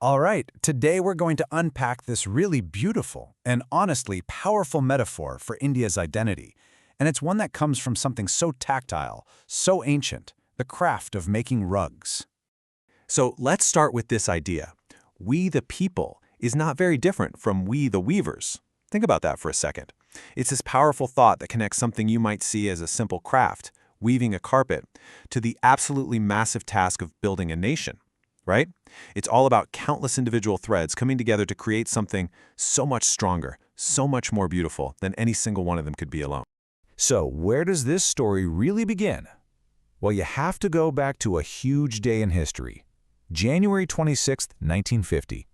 All right, today we're going to unpack this really beautiful and honestly powerful metaphor for India's identity. And it's one that comes from something so tactile, so ancient, the craft of making rugs. So let's start with this idea. We the people is not very different from we the weavers. Think about that for a second. It's this powerful thought that connects something you might see as a simple craft, weaving a carpet, to the absolutely massive task of building a nation, right? It's all about countless individual threads coming together to create something so much stronger, so much more beautiful than any single one of them could be alone. So where does this story really begin? Well, you have to go back to a huge day in history, January 26, 1950.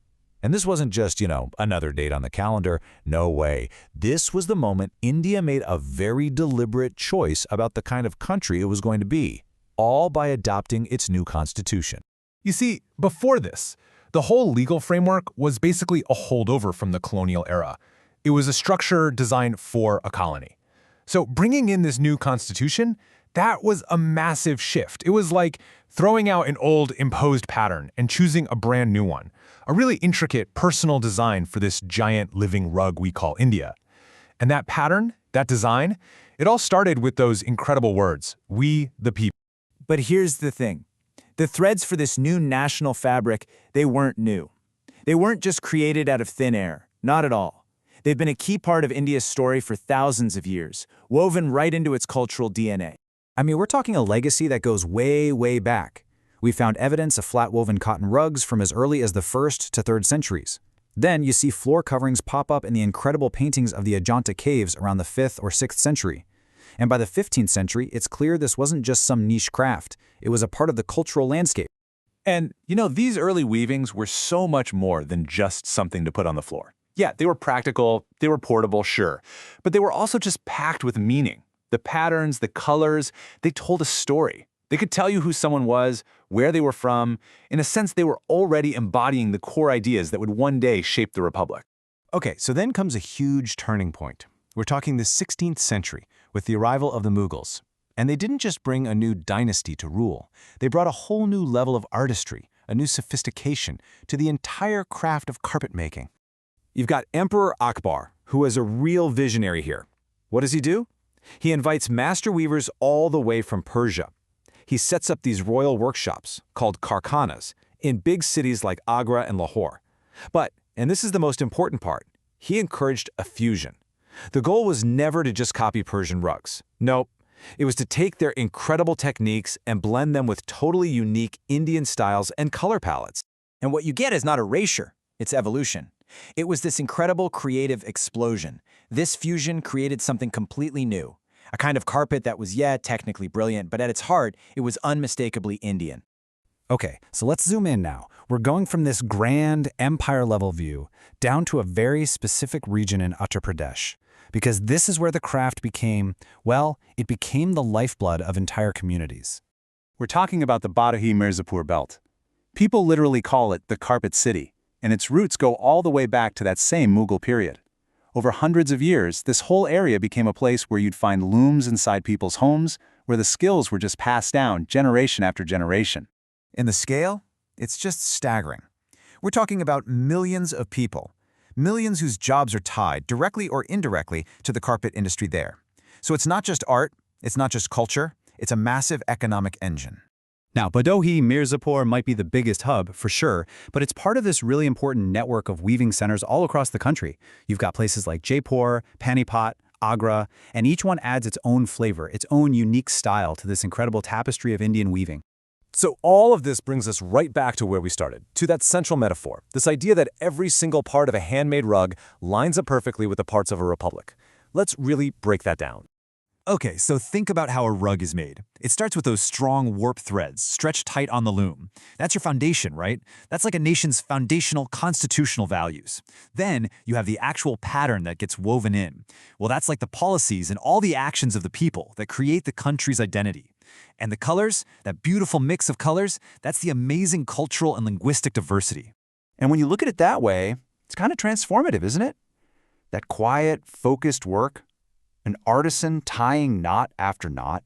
And this wasn't just, another date on the calendar. No way. This was the moment India made a very deliberate choice about the kind of country it was going to be, all by adopting its new constitution. You see, before this, the whole legal framework was basically a holdover from the colonial era. It was a structure designed for a colony. So bringing in this new constitution, that was a massive shift. It was like throwing out an old imposed pattern and choosing a brand new one, a really intricate personal design for this giant living rug we call India. And that pattern, that design, it all started with those incredible words, we the people. But here's the thing. The threads for this new national fabric, they weren't new. They weren't just created out of thin air, not at all. They've been a key part of India's story for thousands of years, woven right into its cultural DNA. I mean, we're talking a legacy that goes way, way back. We found evidence of flat-woven cotton rugs from as early as the 1st to 3rd centuries. Then you see floor coverings pop up in the incredible paintings of the Ajanta caves around the 5th or 6th century. And by the 15th century, it's clear this wasn't just some niche craft. It was a part of the cultural landscape. And, these early weavings were so much more than just something to put on the floor. Yeah, they were practical, they were portable, sure, but they were also just packed with meaning. The patterns, the colors, they told a story. They could tell you who someone was, where they were from. In a sense, they were already embodying the core ideas that would one day shape the Republic. Okay, so then comes a huge turning point. We're talking the 16th century, with the arrival of the Mughals. And they didn't just bring a new dynasty to rule. They brought a whole new level of artistry, a new sophistication, to the entire craft of carpet making. You've got Emperor Akbar, who is a real visionary here. What does he do? He invites master weavers all the way from Persia. He sets up these royal workshops, called karkhanas, in big cities like Agra and Lahore. But, and this is the most important part, he encouraged a fusion. The goal was never to just copy Persian rugs. Nope. It was to take their incredible techniques and blend them with totally unique Indian styles and color palettes. And what you get is not erasure, it's evolution. It was this incredible creative explosion. This fusion created something completely new. A kind of carpet that was, technically brilliant, but at its heart, it was unmistakably Indian. Okay, so let's zoom in now. We're going from this grand empire-level view down to a very specific region in Uttar Pradesh, because this is where the craft became, it became the lifeblood of entire communities. We're talking about the Mirzapur belt. People literally call it the Carpet City, and its roots go all the way back to that same Mughal period. Over hundreds of years, this whole area became a place where you'd find looms inside people's homes, where the skills were just passed down generation after generation. In the scale, it's just staggering. We're talking about millions of people, millions whose jobs are tied, directly or indirectly, to the carpet industry there. So it's not just art, it's not just culture, it's a massive economic engine. Now, Bhadohi, Mirzapur might be the biggest hub, for sure, but it's part of this really important network of weaving centers all across the country. You've got places like Jaipur, Panipat, Agra, and each one adds its own flavor, its own unique style to this incredible tapestry of Indian weaving. So all of this brings us right back to where we started, to that central metaphor, this idea that every single part of a handmade rug lines up perfectly with the parts of a republic. Let's really break that down. Okay, so think about how a rug is made. It starts with those strong warp threads, stretched tight on the loom. That's your foundation, right? That's like a nation's foundational constitutional values. Then you have the actual pattern that gets woven in. Well, that's like the policies and all the actions of the people that create the country's identity. And the colors, that beautiful mix of colors, that's the amazing cultural and linguistic diversity. And when you look at it that way, it's kind of transformative, isn't it? That quiet, focused work, an artisan tying knot after knot.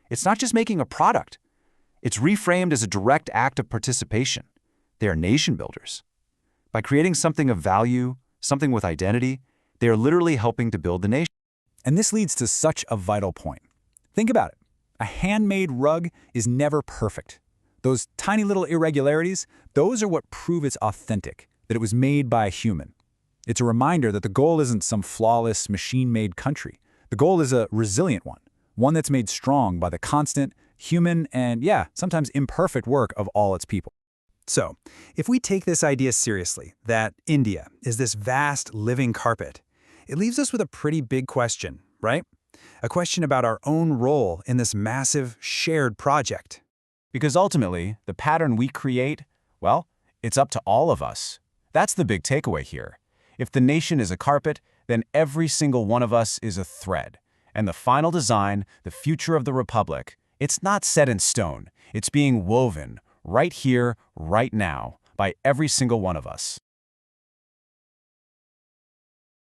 It's not just making a product. It's reframed as a direct act of participation. They are nation builders. By creating something of value, something with identity, they are literally helping to build the nation. And this leads to such a vital point. Think about it. A handmade rug is never perfect. Those tiny little irregularities, those are what prove it's authentic, that it was made by a human. It's a reminder that the goal isn't some flawless, machine-made country. The goal is a resilient one that's made strong by the constant, human, and yeah, sometimes imperfect work of all its people. So, if we take this idea seriously, that India is this vast living carpet, it leaves us with a pretty big question, right? A question about our own role in this massive, shared project. Because ultimately, the pattern we create, well, it's up to all of us. That's the big takeaway here. If the nation is a carpet, then every single one of us is a thread. And the final design, the future of the Republic, it's not set in stone. It's being woven right here, right now, by every single one of us.